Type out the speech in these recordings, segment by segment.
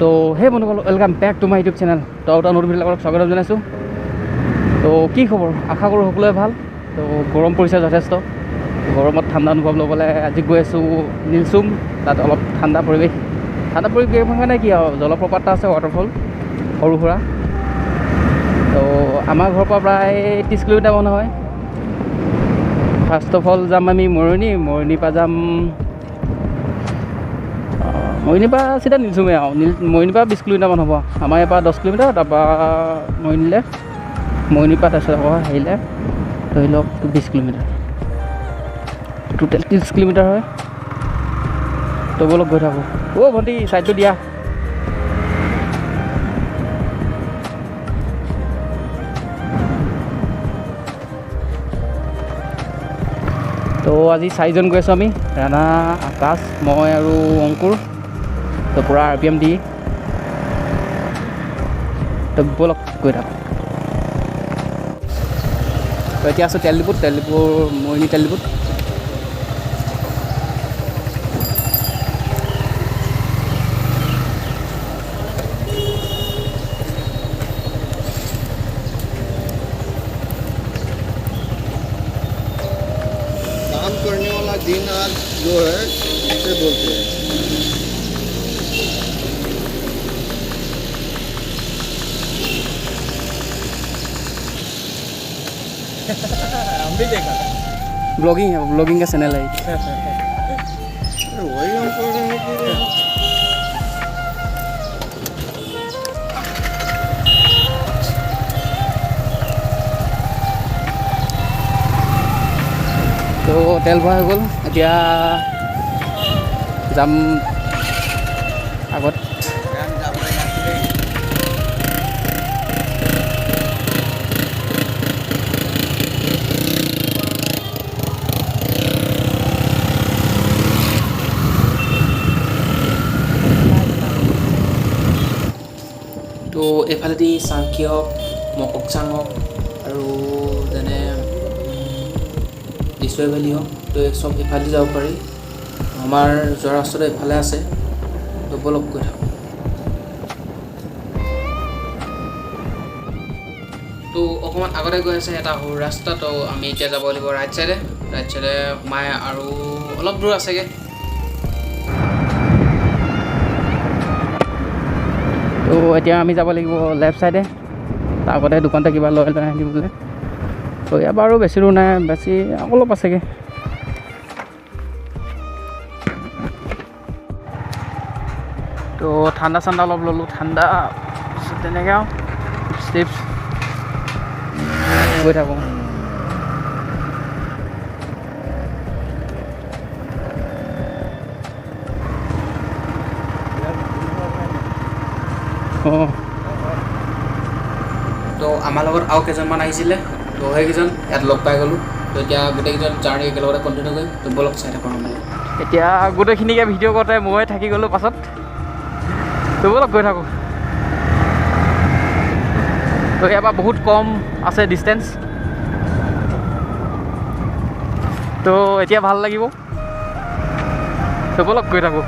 তো হে বন্ধুসকল welcome back to my YouTube channel তো এটা নতুন ভিডিঅ'ত স্বাগতম জনাইছোঁ। তো কি খবৰ, আশা কৰোঁ সকলোৱে ভাল। তো গৰম পৰিছে যথেষ্ট, গৰমত ঠাণ্ডা অনুভৱ ল'বলৈ আজি গৈ আছোঁ নীলচুম। তাত অলপ ঠাণ্ডা পৰিৱেশ মানে কি আৰু জলপ্ৰপাত এটা আছে, ৱাটাৰফল সৰু সুৰা। তো আমাৰ ঘৰৰ পৰা প্ৰায় 30 কিলোমিটাৰ মান হয়। ফাৰ্ষ্ট অফ অল যাম আমি মৰণিৰ পৰা যাম মৰিনীৰ পৰা চিধা নীলচুমে আৰু মৰিনীৰ পৰা 20 কিলোমিটাৰমান হ'ব। আমাৰ ইয়াৰ পৰা 10 কিলোমিটাৰ, তাৰপৰা মৰিনীৰ পৰা তাৰপিছত আকৌ হেৰিলে ধৰি লওক 20 কিলোমিটাৰ, টোটেল 30 কিলোমিটাৰ হয়। তো বলক গৈ থাকোঁ। অ' ভণ্টি ছাইডটো দিয়া। তো আজি 4জন গৈ আছোঁ আমি, ৰাণা, আকাশ, মই আৰু অংকুৰ। তো পূৰা RPM দি তো বলক গৈ থাকোঁ। তো এতিয়া আছোঁ তেল ডিপুৰ মৰিনী তেল ডিপুত। काम करने वाला दिन आज जो है इसे बोलते हैं। हम भी देखा ब्लॉगिंग का चैनल है। वही हम कर रहे हैं कि তো তেল ভৰা হৈ গ'ল, এতিয়া যাম আগত। তো এইফালেদি চাংখি হওক, মককচাং হওক আৰু যেনে ডিচুৱে ভেলী হওক, তো চব ইফালেদি যাব পাৰি। আমাৰ যোৱা ৰাস্তাটো এইফালে আছে, তো বলক গৈ থাকোঁ। তো অকণমান আগতে গৈ আছে এটা সৰু ৰাস্তা, তো আমি এতিয়া যাব লাগিব ৰাইট চাইডে সোমাই আৰু অলপ দূৰ আছেগৈ। তো এতিয়া আমি যাব লাগিব লেফ্ট চাইডে, তাৰ আগতে দোকানতে কিবা লৈ আনিবলৈ। তো ইয়াৰ পৰা আৰু বেছি দূৰ নাই, বেছি অলপ আছেগৈ। তো ঠাণ্ডা অলপ ল'লোঁ, ঠাণ্ডা তেনেকৈ আৰু চিপছ গৈ থাকোঁ। অঁ, তো আমাৰ লগত আৰু কেইজনমান আহিছিলে, তো সেইকেইজন ইয়াত লগ পাই গ'লোঁ। তো এতিয়া গোটেইকেইজন জাৰ্ণি একেলগতে কণ্টিনিউ কৰিম। তো বলক চাই থাকোঁ আমি। এতিয়া গোটেইখিনিকে ভিডিঅ' কৰোঁতে মই থাকি গ'লোঁ পাছত। তো বলক গৈ থাকোঁ। তো ইয়াৰ পৰা বহুত কম আছে ডিষ্টেঞ্চ, তো এতিয়া ভাল লাগিব। তো বলক গৈ থাকোঁ।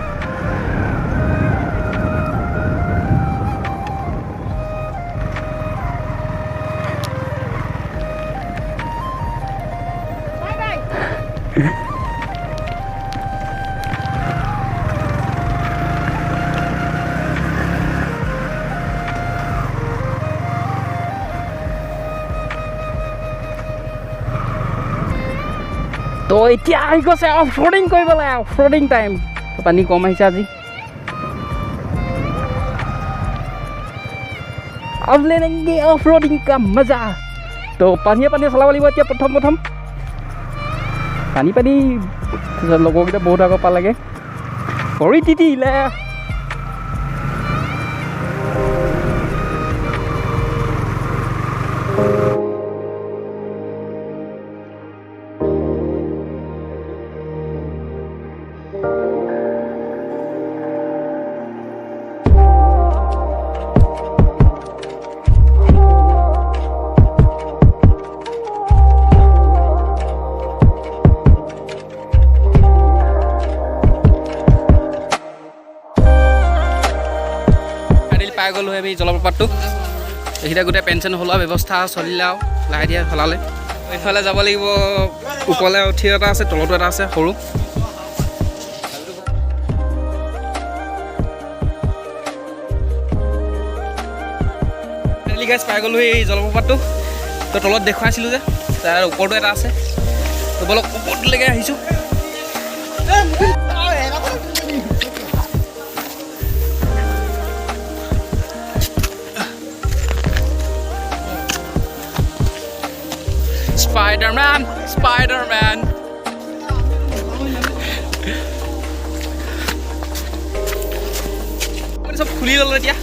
তো এতিয়া আহি গৈছে অফ ৰ'ডিং কৰিবলৈ, অফ ৰ'ডিং টাইম। তো পানী কম আহিছে আজি। अब ले लेंगे ऑफ रोडिंग का मजा। तो पानी चलाब লাগিব এতিয়া প্ৰথম পানী লগৰকেইটা বহুত আগৰ পালেগৈ, ভৰি তিতিলে। পাই গ'লোঁ আমি জলপ্ৰপাতটো। এইকেইটা গোটেই পেঞ্চন সলোৱা ব্যৱস্থা চলিলে আৰু লাহে ধীৰে সলালে। এইফালে যাব লাগিব, ওপৰলৈ উঠি এটা আছে, তলতো এটা আছে সৰু। গাইজ পাই গ'লোঁ এই জলপ্ৰপাতটো। তো তলত দেখুৱাইছিলোঁ যে, তাৰ ওপৰতো এটা আছে। তো বলক ওপৰটোলৈকে আহিছোঁ। Spider-Man, Spider-Man. চব খুলি ল'লোঁ এতিয়া।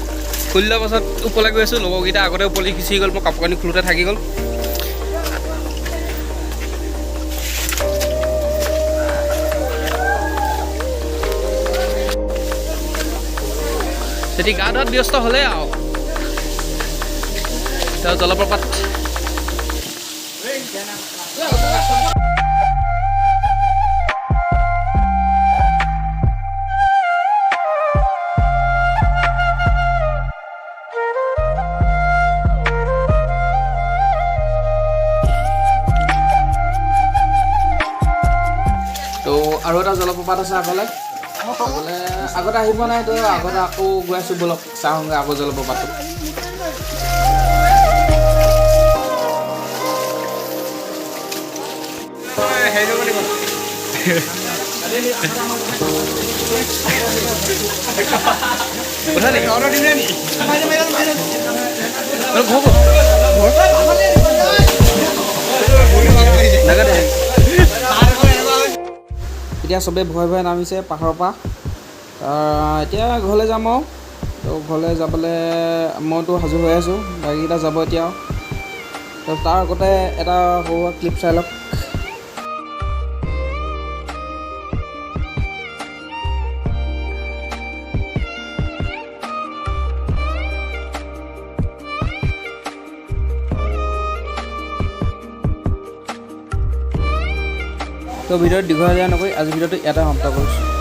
খুলি লোৱাৰ পাছত ওপৰলৈ গৈ আছোঁ। লগৰকেইটা আগতে ওপৰলৈ গুচি গ'ল, মই কাপোৰ কানি খোলোতে থাকি গ'ল। তেতিয়া গা ধোৱাত ব্যস্ত হ'লে আৰু জলপ্ৰপাত। তো আৰু এটা জলপ্ৰপাত আছে আগলৈ আগতে আহি পোৱা নাই। তো আগতে আকৌ গৈ আছোঁ, বলক চাওঁগৈ আকৌ জলপ্ৰপাতটো। এতিয়া চবেই ভয় ভয় নামিছে পাহাৰৰ পৰা। এতিয়া ঘৰলৈ যাম আৰু। তো ঘৰলৈ যাবলৈ মইতো সাজু হৈ আছোঁ, বাকীকেইটা যাব এতিয়া। তো তাৰ আগতে এটা সৰু ক্লিপ চাই লওক। তো ভিডিঅ'ত দীঘলীয়া নকৰি আজিৰ ভিডিঅ'টো ইয়াতে সমাপ্ত কৰিছোঁ।